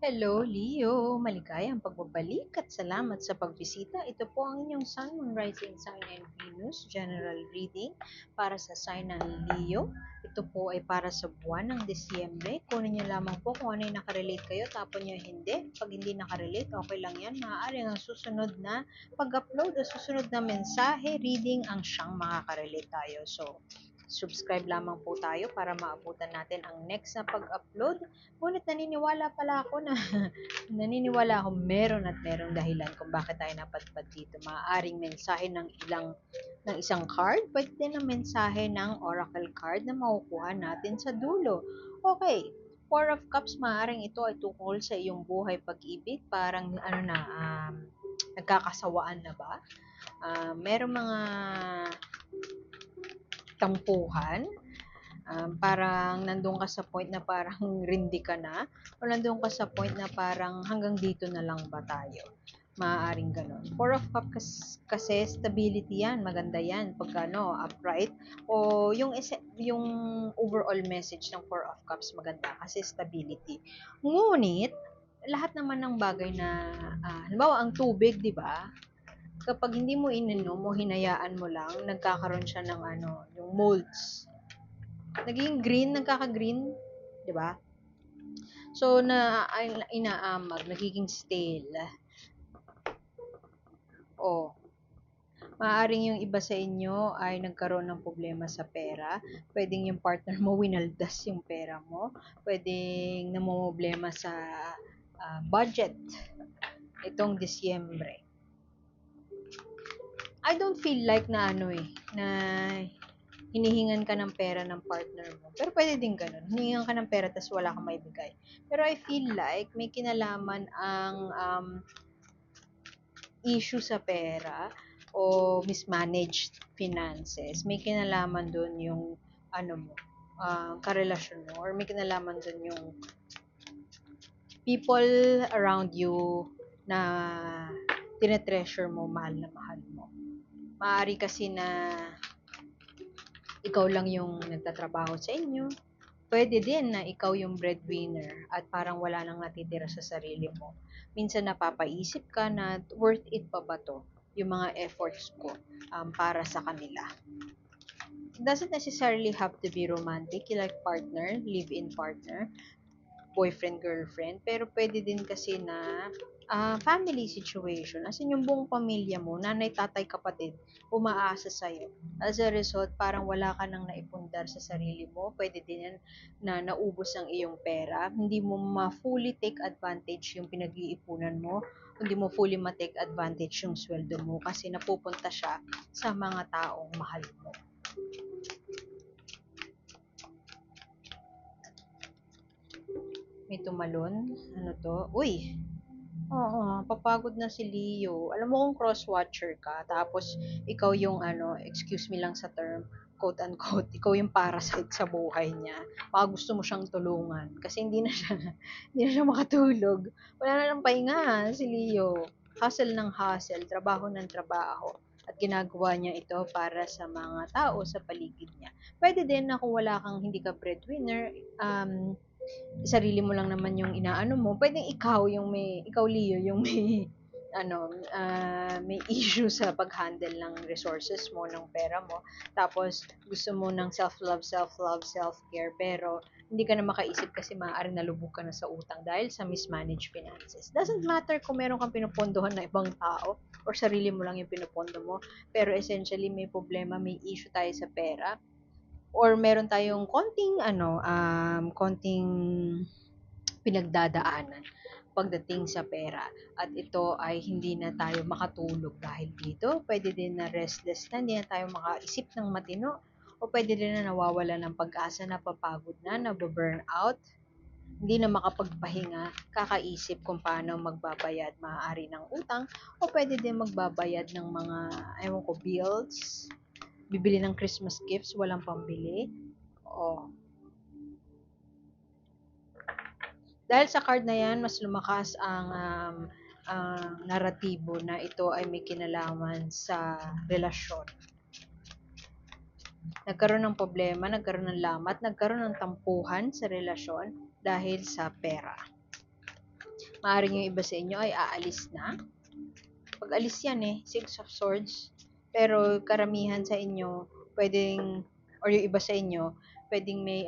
Hello, Leo! Maligayang pagbabalik at salamat sa pagbisita. Ito po ang inyong Sun, Moon, Rising Sign and Venus General Reading para sa sign ng Leo. Ito po ay para sa buwan ng Disyembre. Kunin niyo lamang po kung ano yung nakarelate kayo, tapon niyo hindi. Pag hindi nakarelate, okay lang yan. Maaari ang susunod na pag-upload o susunod na mensahe, reading ang siyang makakarelate tayo. So, subscribe lamang po tayo para maabutan natin ang next na pag-upload. Ngunit naniniwala pala ako na naniniwala ako meron at merong dahilan kung bakit tayo napadpad dito. Maaaring mensahe ng isang card, pwede din ang mensahe ng oracle card na makukuha natin sa dulo. Okay, Four of Cups, maaaring ito ay tungkol sa iyong buhay pag-ibig, parang nagkakasawaan na ba? Merong mga tampuhan. Parang nandun ka sa point na parang rindi ka na, o nandun ka sa point na parang hanggang dito na lang ba tayo. Maaaring ganun. Four of Cups kasi stability yan, maganda yan pag upright, o yung overall message ng Four of Cups maganda kasi stability. Ngunit lahat naman ng bagay na halimbawa ang tubig, 'di ba? Kapag hindi mo ininom mo, hinayaan mo lang, nagkakaroon siya ng yung molds. Naging green, nagkaka-green, 'di ba? So inaamag, nagiging stale. Oh, maaaring yung iba sa inyo ay nagkaroon ng problema sa pera. Pwedeng yung partner mo winaldas yung pera mo. Pwedeng namomroblema sa budget itong Disyembre. I don't feel like na hinihingan ka ng pera ng partner mo. Pero pwede din ganun. Hinihingan ka ng pera tas wala kang maibigay. Pero I feel like may kinalaman ang issue sa pera o mismanaged finances. May kinalaman dun yung karelasyon mo, or may kinalaman dun yung people around you na tinetreasure mo, mahal na mahal mo. Maaari kasi na ikaw lang yung nagtatrabaho sa inyo. Pwede din na ikaw yung breadwinner at parang wala nang natitira sa sarili mo. Minsan napapaisip ka na worth it pa ba to, yung mga efforts ko para sa kanila. It doesn't necessarily have to be romantic, like partner, live-in partner, boyfriend, girlfriend, pero pwede din kasi na family situation. As in, yung buong pamilya mo, nanay, tatay, kapatid, umaasa sa'yo. As a result, parang wala ka nang naipundar sa sarili mo. Pwede din yan na naubos ang iyong pera. Hindi mo ma-fully take advantage yung pinag-iipunan mo. Hindi mo fully ma-take advantage yung sweldo mo kasi napupunta siya sa mga taong mahal mo. May tumalon. Ano to? Uy! Oo, papagod na si Leo. Alam mo kung cross-watcher ka, tapos ikaw yung excuse me lang sa term, quote unquote, ikaw yung parasite sa buhay niya. Baka gusto mo siyang tulungan kasi hindi na siya hindi na siya makatulog. Wala na ng pahinga si Leo. Hustle ng hustle, trabaho ng trabaho. At ginagawa niya ito para sa mga tao sa paligid niya. Pwede din na kung wala kang, hindi ka breadwinner, sarili mo lang naman yung inaano mo, pwedeng ikaw Leo, yung may may issue sa pag-handle ng resources mo, ng pera mo. Tapos gusto mo ng self-love, self-care, pero hindi ka na makaisip kasi maaaring nalubog ka na sa utang dahil sa mismanaged finances. Doesn't matter kung meron kang pinupondohan na ibang tao or sarili mo lang yung pinupondo mo, pero essentially may problema, may issue tayo sa pera, or meron tayong konting pinagdadaanan pagdating sa pera. At ito ay hindi na tayo makatulog dahil dito. Pwede din na restless na, hindi na tayo makaisip ng matino. O pwede din na nawawala ng pag-asa, napapagod na, nababurn out, hindi na makapagpahinga, kakaisip kung paano magbabayad maaari ng utang, o pwede din magbabayad ng mga, ewan ko, bills, bibili ng Christmas gifts, walang pambili. O, dahil sa card na yan, mas lumakas ang naratibo na ito ay may kinalaman sa relasyon. Nagkaroon ng problema, nagkaroon ng lamat, nagkaroon ng tampuhan sa relasyon dahil sa pera. Maaaring yung iba sa inyo ay aalis na. Pag-alis yan Six of Swords. Pero karamihan sa inyo, pwedeng, or yung iba sa inyo, pwedeng may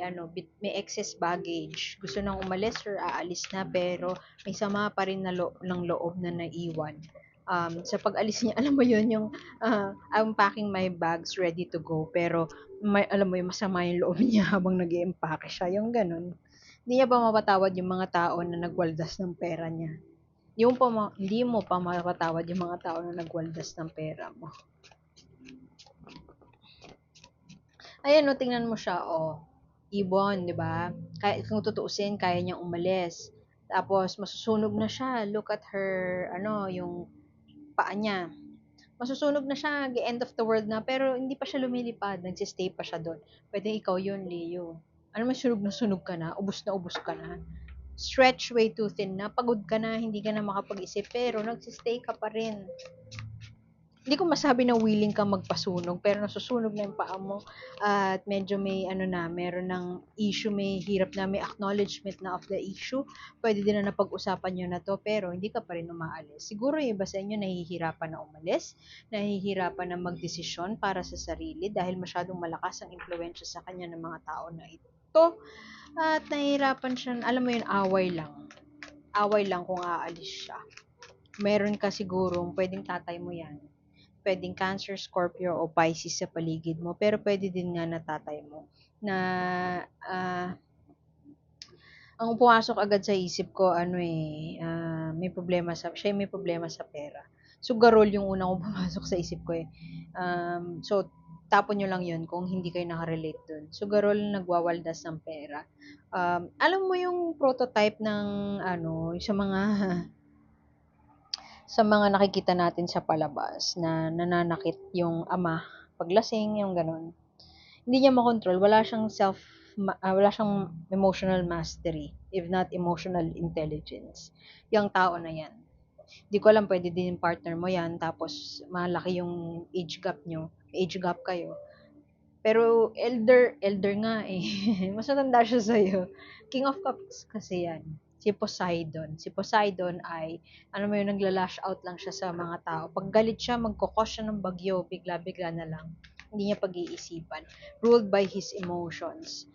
may excess baggage. Gusto nang umalis or aalis na pero may sama pa rin na ng loob na naiwan. Sa pag-alis niya, alam mo yun, yung I'm packing my bags ready to go pero alam mo yung masama yung loob niya habang nag-i-empake siya, yung ganun. Hindi niya ba mapatawad yung mga tao na nagwaldas ng pera niya? Hindi mo pa mapatawad yung mga tao na nagwaldas ng pera mo. Ayan, tingnan mo siya, ibon, di ba? Kung tutuusin, kaya niyang umalis. Tapos, masusunog na siya. Look at her, yung paa niya. Masusunog na siya, end of the world na, pero hindi pa siya lumilipad, nagsistay pa siya doon. Pwede ikaw yun, Leo. Ano, sunog na sunog ka na ubus ka na. Stretch way too thin na, pagod ka na, hindi ka na makapag-isip, pero nagsistay ka pa rin. Hindi ko masabi na willing kang magpasunog, pero nasusunog na yung paa mo at medyo may meron ng issue, may hirap na, may acknowledgement na of the issue. Pwede din na napag-usapan nyo na to, pero hindi ka pa rin umaalis. Siguro yung iba sa inyo nahihirapan na umalis, nahihirapan na magdesisyon para sa sarili dahil masyadong malakas ang impluensya sa kanya ng mga tao na ito. At nahihirapan siya, alam mo yun, away lang kung aalis siya. Meron ka sigurong pwedeng tatay mo yan, pwedeng Cancer, Scorpio o Pisces sa paligid mo, pero pwede din nga na tatay mo na ang pumasok agad sa isip ko may problema sa pera. So garol yung una kong pumasok sa isip ko so tapon nyo lang yun kung hindi kayo nakarelate dun. So garol nagwawaldas ng pera. Alam mo yung prototype ng sa mga nakikita natin sa palabas na nananakit yung ama, paglasing, yung ganun. Hindi niya makontrol, wala siyang emotional mastery, if not emotional intelligence. Yung tao na yan. Hindi ko alam, pwede din yung partner mo yan, tapos malaki yung age gap kayo. Pero elder nga Mas matanda siya sa'yo. King of Cups kasi yan. Si Poseidon. Si Poseidon ay, nagla-lash out lang siya sa mga tao. Pag galit siya, magkukos siya ng bagyo, bigla-bigla na lang. Hindi niya pag-iisipan. Ruled by his emotions.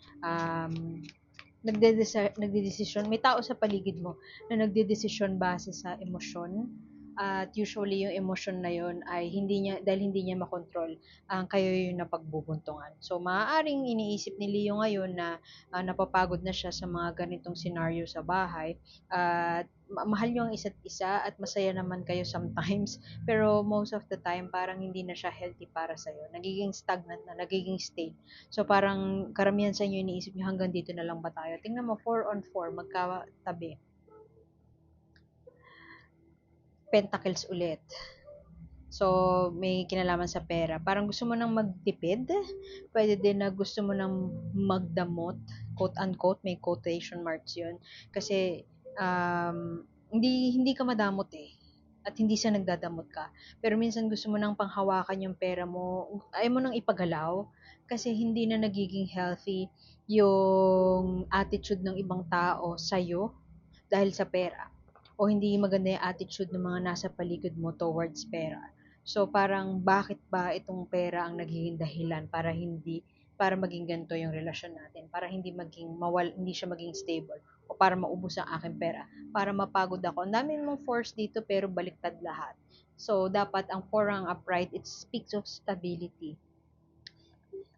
Nagdedesisyon. May tao sa paligid mo na nagdedesisyon base sa emosyon. At usually yung emosyon na yun ay dahil hindi niya makontrol, kayo yung napagbubuntungan. So maaaring iniisip ni Leo ngayon na napapagod na siya sa mga ganitong scenario sa bahay at mahal niyo ang isa't isa at masaya naman kayo sometimes, pero most of the time parang hindi na siya healthy para sa iyo. Nagiging stagnant na, nagiging stale. So parang karamihan sa inyo iniisip niyo hanggang dito na lang ba tayo? Tingnan mo 4 on 4 magkatabi. Pentacles ulit. So, may kinalaman sa pera. Parang gusto mo nang magtipid. Pwede din na gusto mo nang magdamot. Quote-unquote, may quotation marks yun. Kasi, hindi ka madamot at hindi siya nagdadamot ka. Pero minsan gusto mo nang panghawakan yung pera mo. Ayaw mo nang ipagalaw. Kasi hindi na nagiging healthy yung attitude ng ibang tao sa'yo dahil sa pera, o hindi maganda yung attitude ng mga nasa paligid mo towards pera. So parang bakit ba itong pera ang nagiging dahilan para maging ganito yung relasyon natin, para hindi siya maging stable, o para maubos ang aking pera, para mapagod ako. Ang dami mong force dito pero baliktad lahat. So dapat ang forang upright, it speaks of stability.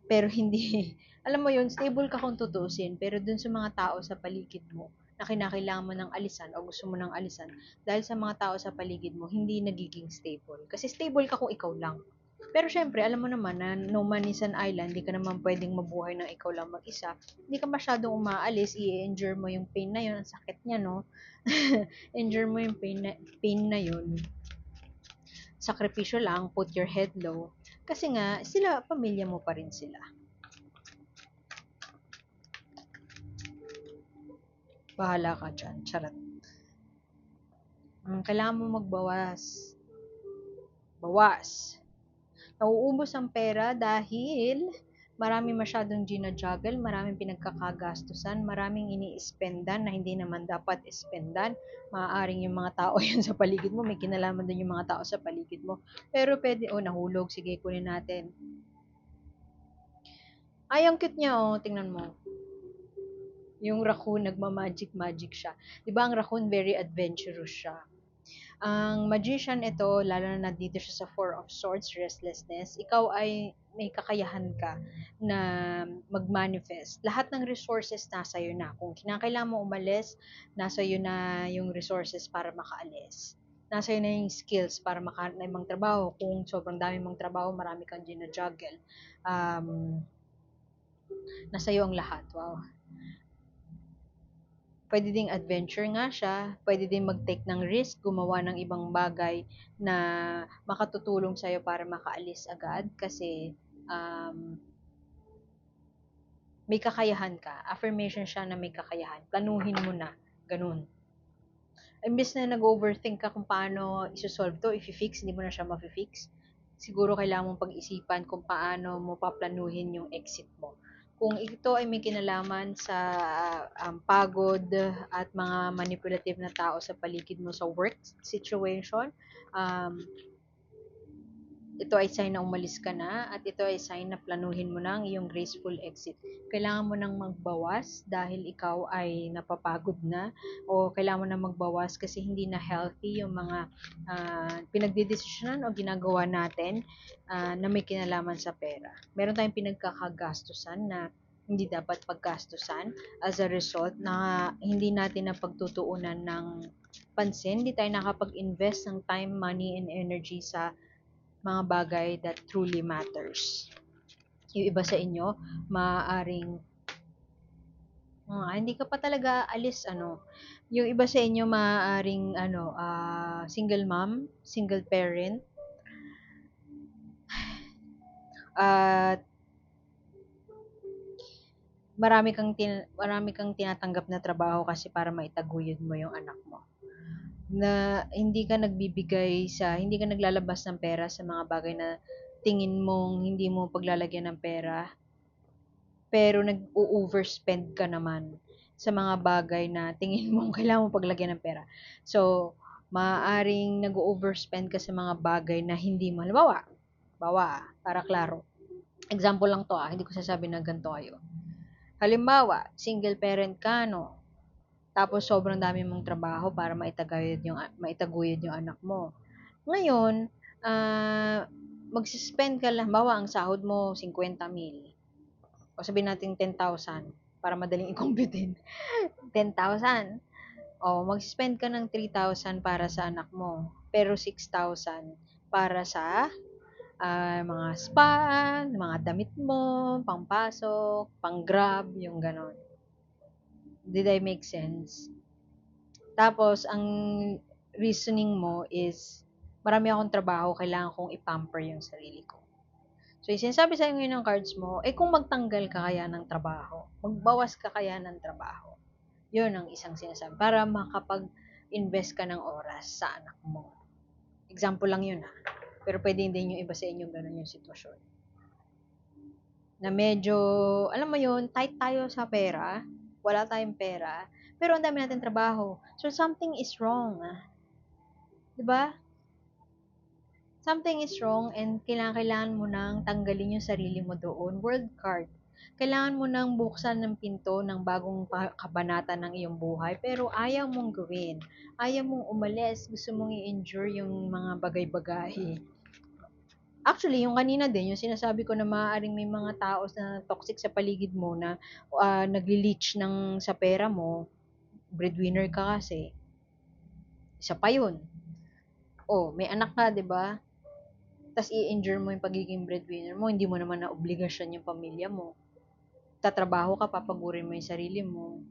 Pero hindi, alam mo yun, stable ka kung tutusin, pero dun sa mga tao sa paligid mo, na kinakailangan mo ng alisan o gusto mo ng alisan, dahil sa mga tao sa paligid mo, hindi nagiging stable. Kasi stable ka kung ikaw lang. Pero syempre, alam mo naman na no man is an island, hindi ka naman pwedeng mabuhay ng ikaw lang mag-isa. Hindi ka masyadong umaalis, i-endure mo yung pain na yun, ang sakit niya, no? Endure mo yung pain na yun. Sakripisyo lang, put your head low. Kasi nga, pamilya mo pa rin sila. Bahala ka dyan. Charot. Kailangan mo magbawas. Bawas. Nauubos ang pera dahil Marami masyadong gina-juggle, maraming pinagkakagastusan, maraming ini-spendan na hindi naman dapat ispendan. Maaaring yung mga tao yun sa paligid mo, may kinalaman din yung mga tao sa paligid mo. Pero pwede, nahulog, sige, kunin natin. Ay, ang cute niya, tingnan mo. Yung raccoon, nagma-magic siya. Di ba ang raccoon, very adventurous siya. Ang magician ito, lalo na dito siya sa Four of Swords, restlessness, ikaw ay may kakayahan ka na mag-manifest. Lahat ng resources nasa iyo na. Kung kinakailangan mo umalis, nasa iyo na yung resources para makaalis. Nasa iyo na yung skills para makahanap ng ibang trabaho. Kung sobrang dami mong trabaho, marami kang gina-juggle. Nasa iyo ang lahat. Wow. Pwede ding adventure nga siya, pwede din mag-take ng risk, gumawa ng ibang bagay na makatutulong sa'yo para makaalis agad kasi um, may kakayahan ka. Affirmation siya na may kakayahan. Planuhin mo na. Ganun. Imbes na nag-overthink ka kung paano isosolve to, if-fix, hindi mo na siya ma-fix. Siguro kailangan mong pag-isipan kung paano mo paplanuhin yung exit mo. Kung ito ay may kinalaman sa pagod at mga manipulative na tao sa paligid mo sa work situation, ito ay sign na umalis ka na at ito ay sign na planuhin mo na ang iyong graceful exit. Kailangan mo nang magbawas dahil ikaw ay napapagod na o kailangan mo nang magbawas kasi hindi na healthy yung mga pinagdidesisyonan o ginagawa natin na may kinalaman sa pera. Meron tayong pinagkakagastusan na hindi dapat paggastusan as a result na hindi natin na pagtutuunan ng pansin, hindi tayo nakapag-invest ng time, money, and energy sa mga bagay that truly matters. Yung iba sa inyo, maaaring hindi ka pa talaga alis yung iba sa inyo maaaring single mom, single parent at marami kang tinatanggap na trabaho kasi para maitaguyod mo yung anak mo. Na hindi ka naglalabas ng pera sa mga bagay na tingin mong hindi mo paglalagyan ng pera, pero nag-overspend ka naman sa mga bagay na tingin mong kailangan mo paglagyan ng pera. So, maaaring nag-overspend ka sa mga bagay na hindi mo. Halimbawa, para klaro. Example lang to hindi ko sasabihin na ganito kayo. Halimbawa, single parent ka, no? Tapos sobrang dami mong trabaho para maitaguyod yung anak mo. Ngayon, magsispend ka lang, bawa ang sahod mo 50,000. O sabihin natin 10,000 para madaling i-compute. 10,000. O mag-spend ka ng 3,000 para sa anak mo, pero 6,000 para sa mga spa, mga damit mo, pangpasok, pang-grab, yung ganon. Did I make sense? Tapos, ang reasoning mo is, marami akong trabaho, kailangan kong i-pamper yung sarili ko. So, yung sinasabi sa ngayon ng cards mo, kung magtanggal ka kaya ng trabaho, magbawas ka kaya ng trabaho, yun ang isang sinasabi, para makapag-invest ka ng oras sa anak mo. Example lang yun pero pwede din yung iba sa inyo ganun yung sitwasyon. Na medyo, alam mo yun, tight tayo sa pera, wala tayong pera, pero ang dami natin trabaho. So, something is wrong. Diba? Something is wrong and kailangan mo nang tanggalin yung sarili mo doon. World card. Kailangan mo nang buksan ng pinto ng bagong kabanata ng iyong buhay, pero ayaw mong gawin. Ayaw mong umalis. Gusto mong i-endure yung mga bagay-bagay. Actually, yung kanina din, yung sinasabi ko na maaaring may mga tao na toxic sa paligid mo na nagli-leech sa pera mo, breadwinner ka kasi. Isa pa yun. May anak ka, di ba? Tas i-endure mo yung pagiging breadwinner mo, hindi mo naman na obligasyon yung pamilya mo. Tatrabaho ka, papagurin mo yung sarili mo.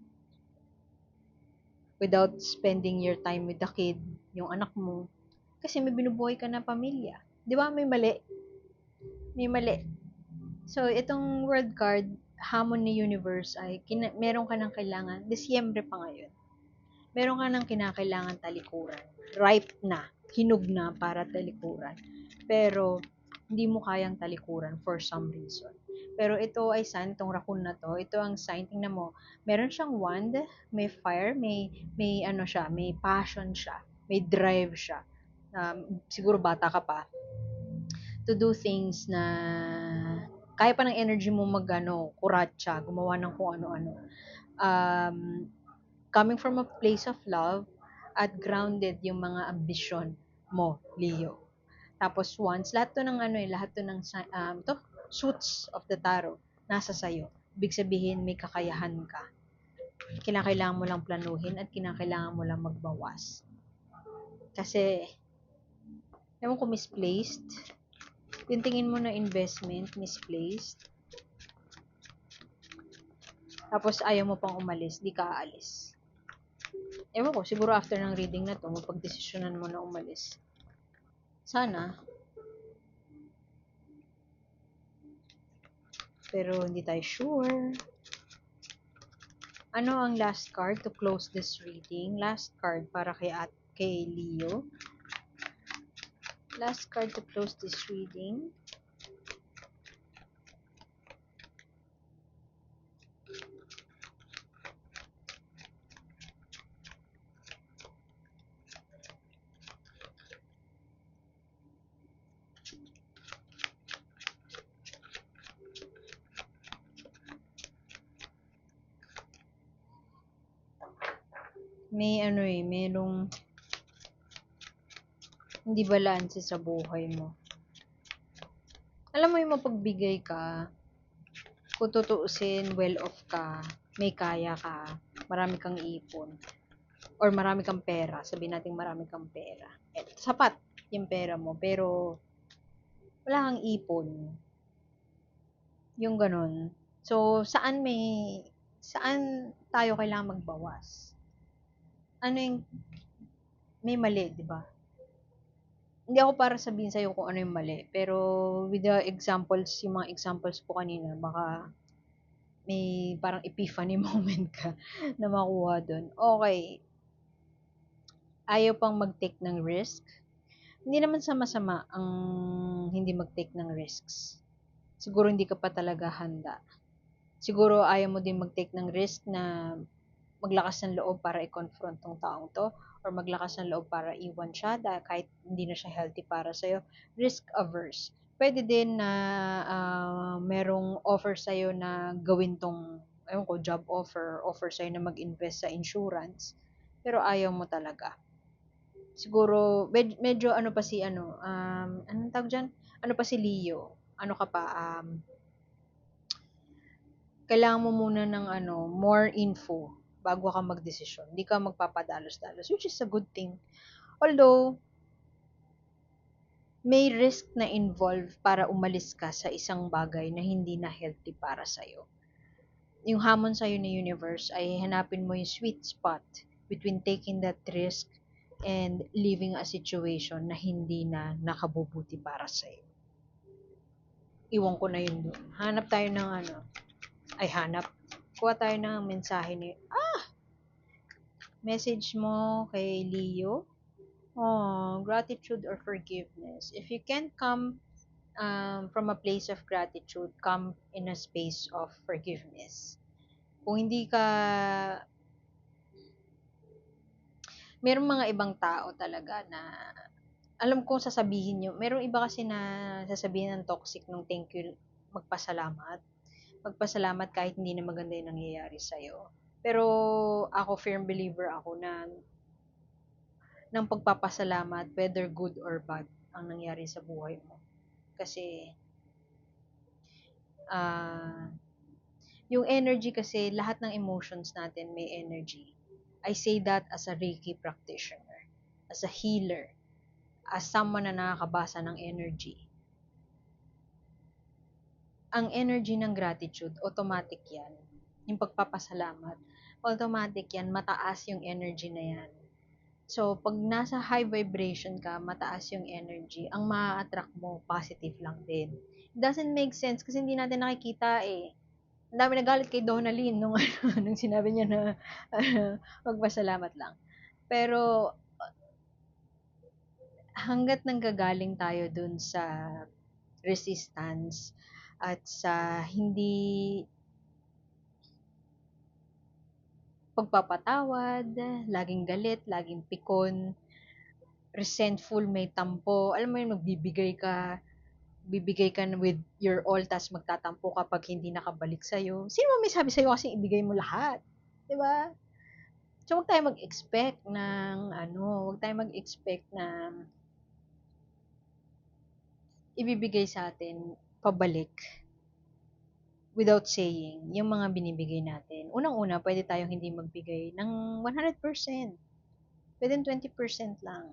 Without spending your time with the kid, yung anak mo. Kasi may binubuhay ka na pamilya. Di ba? May mali. So, itong world card, hamon ni universe ay meron ka ng kailangan, Disyembre pa ngayon, meron ka ng kinakailangan talikuran. Ripe na, hinog na para talikuran. Pero, hindi mo kayang talikuran for some reason. Pero ito ay sign, itong raccoon na to, ito ang sign, tingnan mo, meron siyang wand, may fire, may ano siya, may passion siya, may drive siya. Siguro bata ka pa, to do things na kaya pa ng energy mo magano, kuratsa, gumawa ng kung ano-ano. Um, Coming from a place of love at grounded yung mga ambisyon mo, Leo. Tapos once, lahat to ng ano lahat to ng to, suits of the tarot, nasa sayo. Ibig sabihin, may kakayahan ka. Kinakailangan mo lang planuhin at kinakailangan mo lang magbawas. Kasi, ewan ko misplaced. Yung tingin mo na investment, misplaced. Tapos ayaw mo pang umalis, di ka aalis. Ewan ko, siguro after ng reading na to, mapagdesisyonan mo na umalis. Sana. Pero hindi tayo sure. Ano ang last card to close this reading? Last card para kay Leo. Last card to close this reading. May merong hindi balanse sa buhay mo. Alam mo yung mapagbigay ka, kung tutuusin, well off ka, may kaya ka, marami kang ipon, or marami kang pera, sabihin natin marami kang pera. Sapat yung pera mo, pero wala kang ipon. Yung ganun. So, saan tayo kailangan magbawas? Ano yung, may mali, di ba? Hindi ako para sabihin sa'yo kung ano yung mali, pero with the examples, yung mga examples ko kanina, baka may parang epiphany moment ka na makuha dun. Okay, ayaw pang mag-take ng risk. Hindi naman sama-sama ang hindi mag-take ng risks. Siguro hindi ka pa talaga handa. Siguro ayaw mo din mag-take ng risk na maglakas ng loob para i-confront tong taong to, or maglakas ng loob para iwan siya dahil kahit hindi na siya healthy para sa'yo. Risk averse. Pwede din na merong offer sa'yo na gawin tong, ayun ko, job offer sa'yo na mag-invest sa insurance, pero ayaw mo talaga. Siguro, medyo ano pa si anong tawag dyan? Ano pa si Leo? Ano ka pa, kailangan mo muna ng more info bago ka magdesisyon. Hindi ka magpapadalos-dalos, which is a good thing. Although, may risk na involved para umalis ka sa isang bagay na hindi na healthy para sa'yo. Yung hamon sa'yo ni universe ay hanapin mo yung sweet spot between taking that risk and leaving a situation na hindi na nakabubuti para sa'yo. Iwan ko na yun doon. Hanap tayo ng kuha tayo ng mensahe message mo kay Leo. Oh, gratitude or forgiveness. If you can't come from a place of gratitude, come in a space of forgiveness. Kung hindi ka, merong mga ibang tao talaga na, alam kong sasabihin nyo, merong iba kasi na sasabihin ng toxic nung thank you, magpasalamat. Magpasalamat kahit hindi na maganda yung nangyayari sa'yo. Pero ako, firm believer ako na ng pagpapasalamat, whether good or bad, ang nangyari sa buhay mo. Kasi, yung energy kasi, lahat ng emotions natin may energy. I say that as a Reiki practitioner, as a healer, as someone na nakakabasa ng energy. Ang energy ng gratitude, automatic yan. Yung pagpapasalamat, automatic yan, mataas yung energy na yan. So, pag nasa high vibration ka, mataas yung energy, ang ma-attract mo, positive lang din. It doesn't make sense kasi hindi natin nakikita eh. Ang dami nagalit kay Donalyn nung, nung sinabi niya na magpasalamat lang. Pero, hanggat nanggagaling tayo dun sa resistance at sa hindi pagpapatawad, laging galit, laging pikon, resentful, may tampo. Alam mo yun, bibigay ka with your all, tas magtatampo kapag hindi nakabalik sa'yo. Sino mo may sabi sa'yo kasi ibigay mo lahat? 'Di ba? So, huwag tayo mag-expect ng huwag tayo mag-expect na ibibigay sa atin pabalik without saying yung mga binibigay natin. Unang-una, pwede tayong hindi magbigay ng 100%. Pwedeng 20% lang.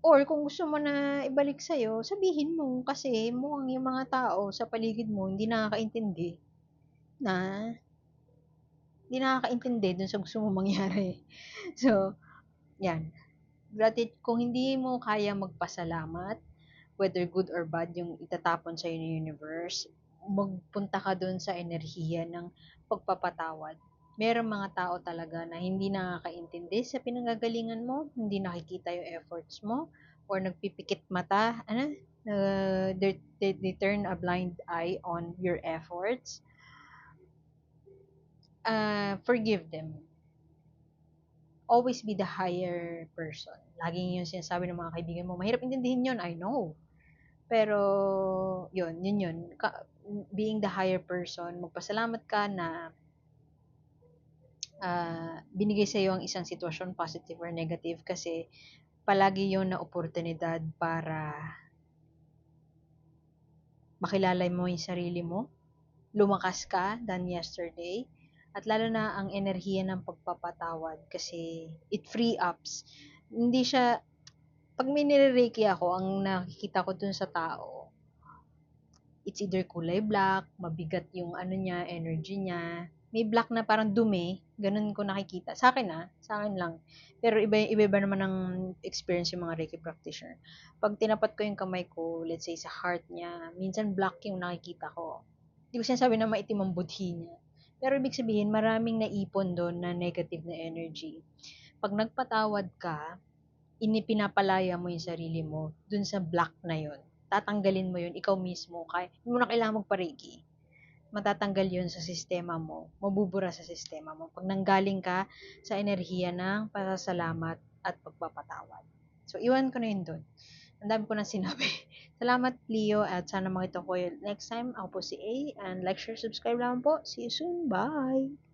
Or kung gusto mo na ibalik sa'yo, sabihin mo kasi mukhang yung mga tao sa paligid mo na hindi nakakaintindi dun sa gusto mo mangyari. So, yan. Kung hindi mo kaya magpasalamat, whether good or bad yung itatapon sa'yo ng universe, magpunta ka dun sa enerhiya ng pagpapatawad. Merong mga tao talaga na hindi nakakaintindi sa pinanggagalingan mo, hindi nakikita yung efforts mo, or nagpipikit mata, they turn a blind eye on your efforts. Forgive them. Always be the higher person. Laging yung sinasabi ng mga kaibigan mo, mahirap intindihin yun, I know. Pero, yun. Being the higher person, magpasalamat ka na binigay sa iyo ang isang sitwasyon, positive or negative, kasi palagi yon na oportunidad para makilala mo yung sarili mo, lumakas ka than yesterday, at lalo na ang enerhiya ng pagpapatawad kasi it free ups. Hindi siya, pag may nire-reiki ako, ang nakikita ko dun sa tao, it's either kulay black, mabigat yung niya, energy niya. May black na parang dumi, ganun ko nakikita. Sa akin lang. Pero iba naman ang experience yung mga Reiki practitioner. Pag tinapat ko yung kamay ko, let's say sa heart niya, minsan black yung nakikita ko. Hindi ko sinasabi na maitim ang budhi niya. Pero ibig sabihin, maraming naipon doon na negative na energy. Pag nagpatawad ka, pinapalaya mo yung sarili mo dun sa block na yun. Tatanggalin mo yun, ikaw mismo. Hindi mo na kailangan magpa-reiki. Matatanggal yun sa sistema mo. Mabubura sa sistema mo. Pag nanggaling ka sa enerhiya ng pasasalamat at pagpapatawad. So, iwan ko na yun dun. Ang dami ko na sinabi. Salamat, Leo, at sana makita ko yun next time. Ako po si A, and like, share, subscribe lang po. See you soon. Bye!